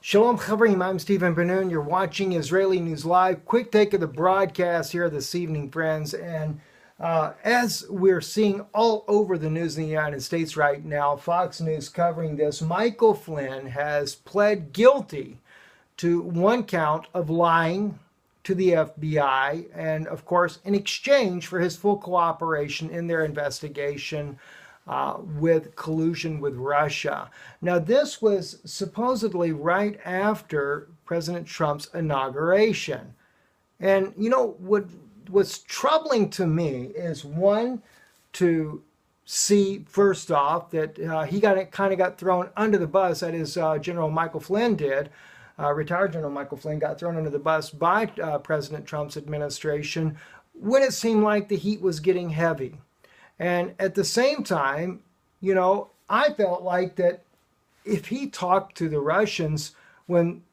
Shalom Chavrim, I'm Stephen Benoon. You're watching Israeli News Live. Quick take of the broadcast here this evening, friends. And as we're seeing all over the news in the United States right now, Fox News covering this, Michael Flynn has pled guilty to one count of lying to the FBI, and of course, in exchange for his full cooperation in their investigation with collusion with Russia. Now, this was supposedly right after President Trump's inauguration. And you know, what's troubling to me is one, to see first off that he kind of got thrown under the bus. That is, General Michael Flynn did. Retired General Michael Flynn got thrown under the bus by President Trump's administration when it seemed like the heat was getting heavy. And at the same time, you know, I felt like that if he talked to the Russians when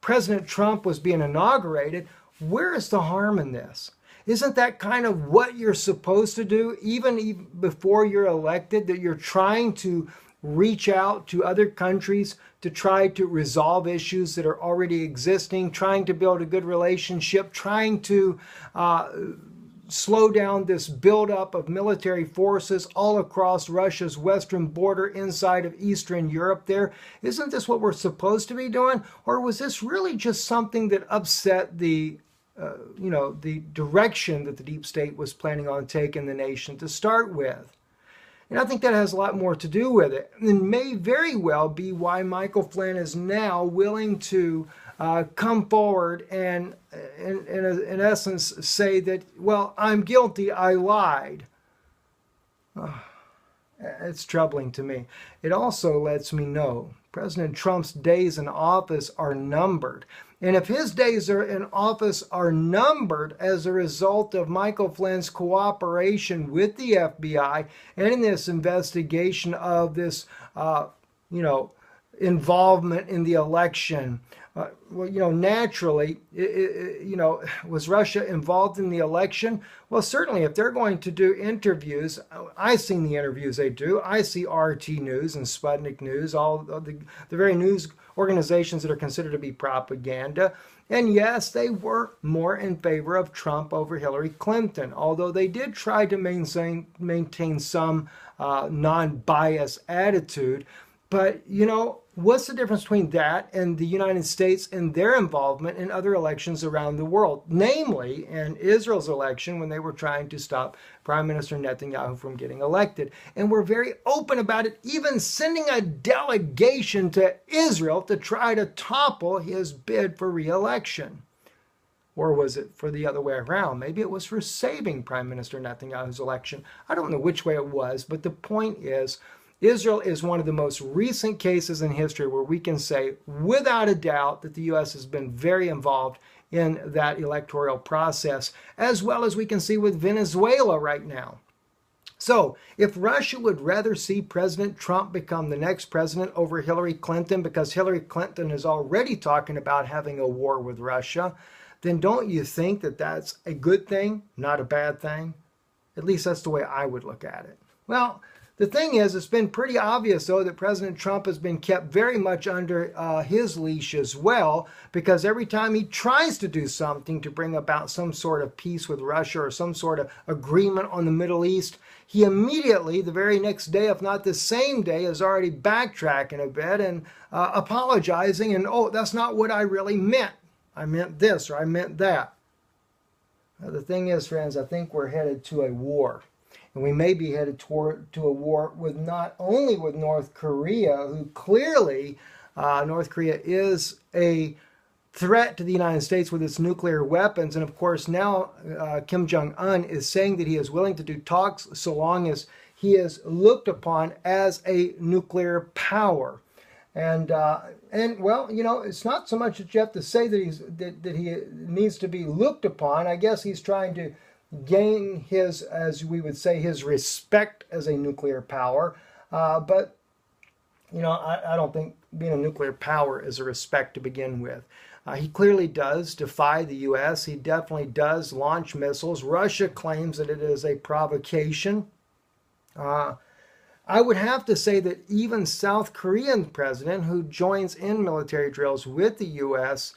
President Trump was being inaugurated, where is the harm in this? Isn't that kind of what you're supposed to do, even before you're elected, that you're trying to reach out to other countries to try to resolve issues that are already existing, trying to build a good relationship, trying to slow down this buildup of military forces all across Russia's western border inside of Eastern Europe there? Isn't this what we're supposed to be doing? Or was this really just something that upset the the direction that the deep state was planning on taking the nation to start with? And I think that has a lot more to do with it, and may very well be why Michael Flynn is now willing to come forward and, in essence, say that, well, I'm guilty, I lied. It's troubling to me. It also lets me know President Trump's days in office are numbered. And if his days in office are numbered as a result of Michael Flynn's cooperation with the FBI and in this investigation of this, involvement in the election, naturally, was Russia involved in the election? Well, certainly, if they're going to do interviews, I've seen the interviews they do. I see RT News and Sputnik News, all the very news organizations that are considered to be propaganda. And yes, they were more in favor of Trump over Hillary Clinton, although they did try to maintain some non-biased attitude. But, what's the difference between that and the United States and their involvement in other elections around the world? Namely, in Israel's election when they were trying to stop Prime Minister Netanyahu from getting elected. And we're very open about it, even sending a delegation to Israel to try to topple his bid for re-election. Or was it for the other way around? Maybe it was for saving Prime Minister Netanyahu's election. I don't know which way it was, but the point is, Israel is one of the most recent cases in history where we can say without a doubt that the U.S. has been very involved in that electoral process, as well as we can see with Venezuela right now. So if Russia would rather see President Trump become the next president over Hillary Clinton, because Hillary Clinton is already talking about having a war with Russia, then don't you think that that's a good thing, not a bad thing? At least that's the way I would look at it. Well, the thing is, it's been pretty obvious, though, that President Trump has been kept very much under his leash as well, because every time he tries to do something to bring about some sort of peace with Russia or some sort of agreement on the Middle East, he immediately, the very next day, if not the same day, is already backtracking a bit and apologizing and, oh, that's not what I really meant. I meant this or I meant that. Now, the thing is, friends, I think we're headed to a war. And we may be headed to a war with not only with North Korea, who clearly North Korea is a threat to the United States with its nuclear weapons. And of course, now Kim Jong-un is saying that he is willing to do talks so long as he is looked upon as a nuclear power. And well, it's not so much that you have to say that he needs to be looked upon. I guess he's trying to gain his, as we would say, his respect as a nuclear power. But, I don't think being a nuclear power is a respect to begin with. He clearly does defy the U.S. He definitely does launch missiles. Russia claims that it is a provocation. I would have to say that even South Korean president, who joins in military drills with the U.S.,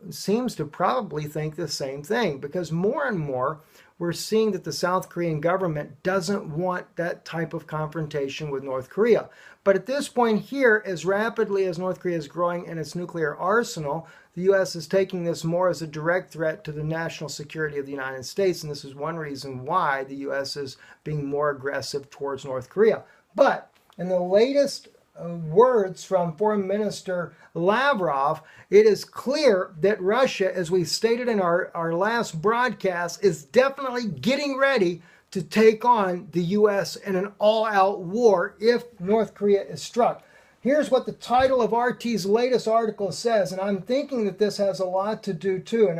seems to probably think the same thing, because more and more we're seeing that the South Korean government doesn't want that type of confrontation with North Korea. But at this point here, as rapidly as North Korea is growing in its nuclear arsenal, the U.S. is taking this more as a direct threat to the national security of the United States, and this is one reason why the U.S. is being more aggressive towards North Korea. But in the latest words from Foreign Minister Lavrov, it is clear that Russia, as we stated in our last broadcast, is definitely getting ready to take on the U.S. in an all-out war if North Korea is struck. Here's what the title of RT's latest article says, and I'm thinking that this has a lot to do too, and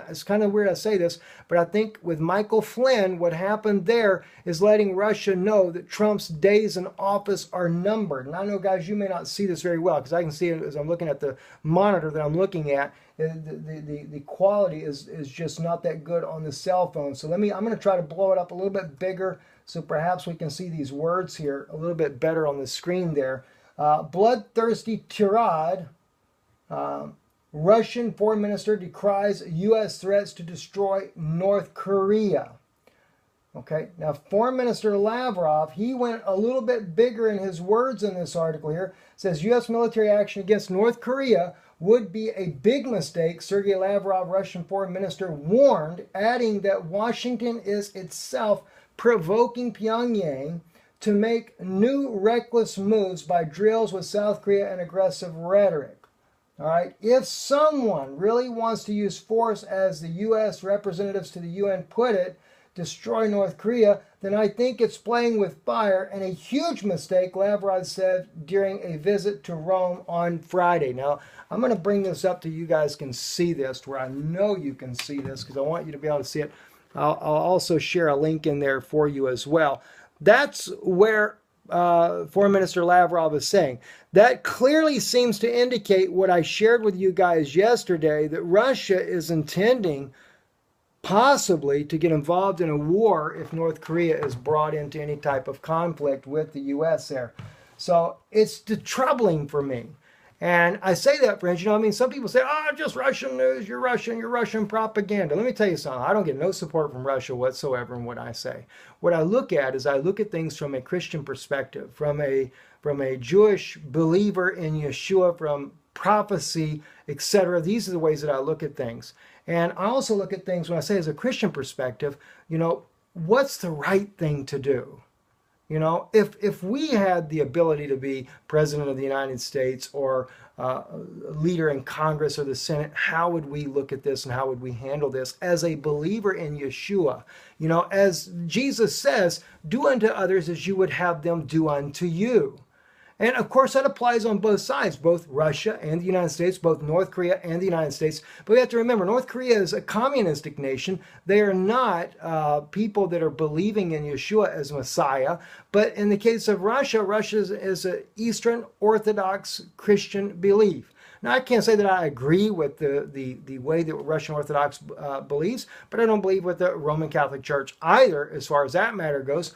it's kind of weird I say this, but I think with Michael Flynn, what happened there is letting Russia know that Trump's days in office are numbered. And I know, guys, you may not see this very well, because I can see it as I'm looking at the monitor that I'm looking at. The quality is just not that good on the cell phone. So I'm going to try to blow it up a little bit bigger, so perhaps we can see these words here a little bit better on the screen there. Bloodthirsty tirade. Russian foreign minister decries U.S. threats to destroy North Korea. Okay, now Foreign Minister Lavrov, he went a little bit bigger in his words in this article here. It says U.S. military action against North Korea would be a big mistake, Sergei Lavrov, Russian foreign minister, warned, adding that Washington is itself provoking Pyongyang to make new reckless moves by drills with South Korea and aggressive rhetoric. All right, if someone really wants to use force, as the U.S. representatives to the UN put it, destroy North Korea, then I think it's playing with fire, and a huge mistake, Lavrov said during a visit to Rome on Friday. Now, I'm going to bring this up so you guys can see this, where I know you can see this, because I want you to be able to see it. I'll also share a link in there for you as well. That's where Foreign Minister Lavrov is saying. That clearly seems to indicate what I shared with you guys yesterday, that Russia is intending possibly to get involved in a war if North Korea is brought into any type of conflict with the U.S. there. So it's troubling for me. And I say that, friends, some people say, just Russian news, you're Russian propaganda. Let me tell you something. I don't get no support from Russia whatsoever in what I say. What I look at is I look at things from a Christian perspective, from a Jewish believer in Yeshua, from prophecy, etc. These are the ways that I look at things. And I also look at things, when I say as a Christian perspective, what's the right thing to do? If we had the ability to be president of the United States or leader in Congress or the Senate, how would we look at this and how would we handle this as a believer in Yeshua? As Jesus says, do unto others as you would have them do unto you. And of course, that applies on both sides, both Russia and the United States, both North Korea and the United States. But we have to remember, North Korea is a communistic nation. They are not people that are believing in Yeshua as Messiah. But in the case of Russia, Russia is an Eastern Orthodox Christian belief. Now, I can't say that I agree with the way that Russian Orthodox believes, but I don't believe with the Roman Catholic Church either, as far as that matter goes.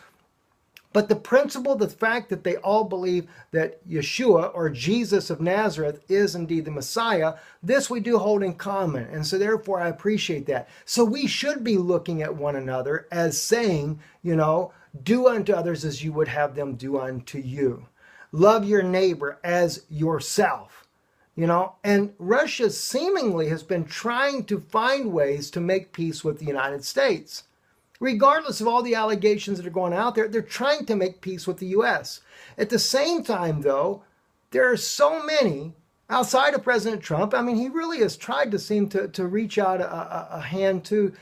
But the principle, the fact that they all believe that Yeshua, or Jesus of Nazareth, is indeed the Messiah, this we do hold in common. And so therefore I appreciate that. So we should be looking at one another as saying, do unto others as you would have them do unto you. Love your neighbor as yourself. And Russia seemingly has been trying to find ways to make peace with the United States. Regardless of all the allegations that are going out there, they're trying to make peace with the U.S. At the same time, though, there are so many outside of President Trump. He really has tried to seem to reach out a hand to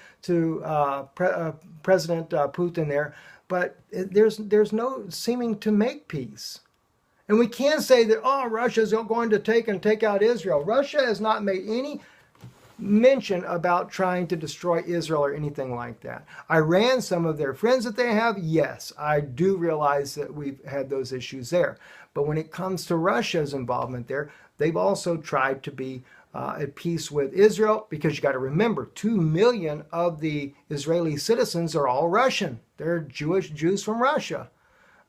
President Putin there, but there's no seeming to make peace. And we can't say that, Russia's going to take out Israel. Russia has not made any mention about trying to destroy Israel or anything like that. Iran, some of their friends that they have, yes, I do realize that we've had those issues there. But when it comes to Russia's involvement there, they've also tried to be at peace with Israel, because you got to remember, 2 million of the Israeli citizens are all Russian. They're Jews from Russia.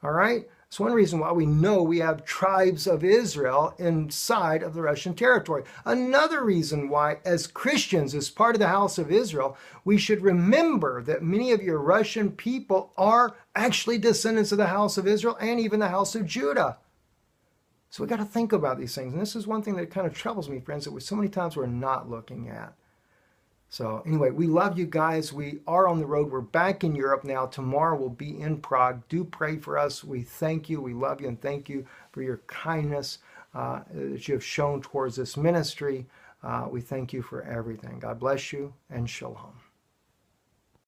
All right. It's one reason why we know we have tribes of Israel inside of the Russian territory. Another reason why, as Christians, as part of the house of Israel, we should remember that many of your Russian people are actually descendants of the house of Israel and even the house of Judah. So we got to think about these things. And this is one thing that kind of troubles me, friends, that we so many times we're not looking at. So anyway, we love you guys. We are on the road. We're back in Europe now. Tomorrow we'll be in Prague. Do pray for us. We thank you. We love you and thank you for your kindness that you have shown towards this ministry. We thank you for everything. God bless you and shalom.